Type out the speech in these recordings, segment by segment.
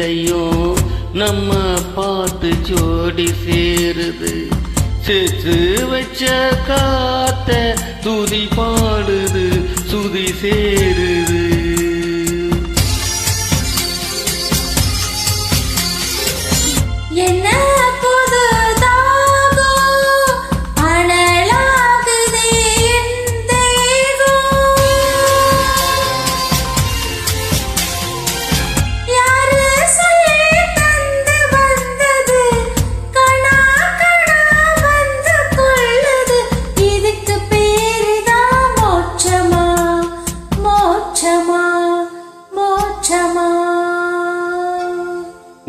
வேலையும் நம்ம பாட்டு ஜோடி சேருது. சேர்த்து வச்ச காத்த துதி பாடுது, சுதி சேருது. என்ன புது தாகம் அனலாகுதே என் தேகம். யாரு சொல்லி தந்து வந்தது, கணா கணா வந்து கொள்ளுது. இதுக்கு பேருதான் மோட்சமா மோட்சமா மோட்சமா.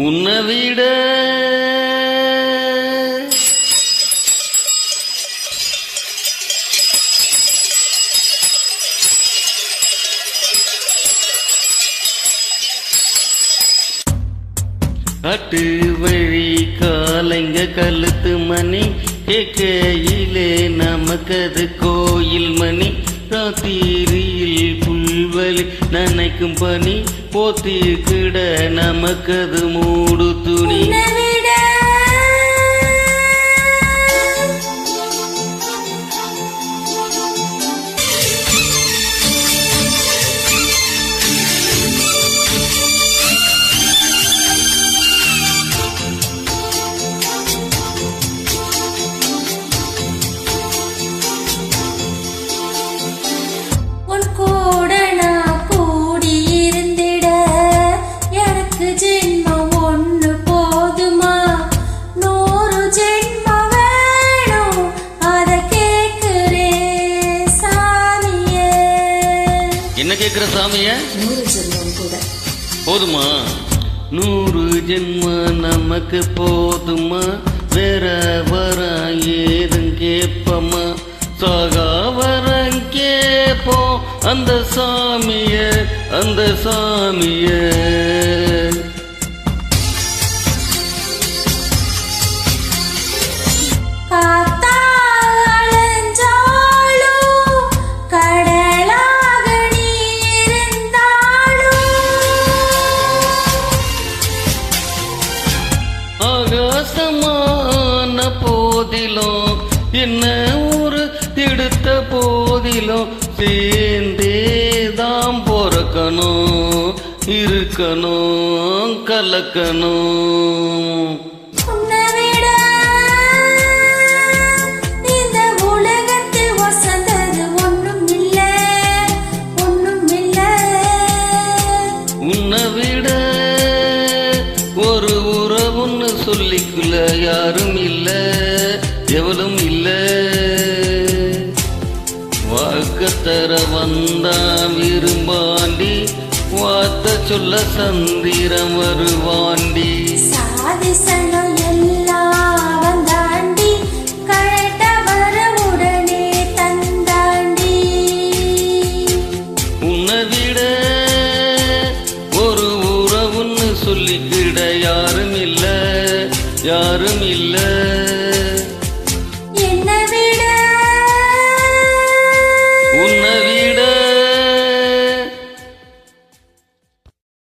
உன்னை விட காட்டு வழி காலைங்க கழுத்து மணி கேக்கையிலே நமக்கது கோயில் மணி. ராத்திரியில் புல்வெளி நனைக்கும் பனி போத்திக்கிட நமக்கது மூடு துணி. என்ன கேக்குற சாமிய? 100 ஜென்மம் கூட போதுமா? 100 ஜென்மம் நமக்கு போதுமா? வேற வர ஏதும் கேப்பமா? சாகா வரம் கேப்போம் அந்த சாமிய, அந்த சாமிய. ஆகாசமான போதிலும் என்ன ஒரு எடுத்த போதிலும் சேர்ந்தேதான் பொறக்கணும், இருக்கணும், கலக்கணும். உன்னை விட ஒரு உறவுன்னு சொல்லிக்குள்ள யாரும் இல்ல, எவளும் இல்ல. வாக்கத்தர வந்தா விரும்பாண்டி, வார்த்த சொல்ல சந்திரம் வருவாண்டி. சாதிசனம் எல்லாம் வந்தாண்டி, கழட்ட வர உடனே தந்தாண்டி. உன்னை விட ஒரு உறவுன்னு சொல்லிக்கிட யாரும் இல்ல, யாரும் இல்ல.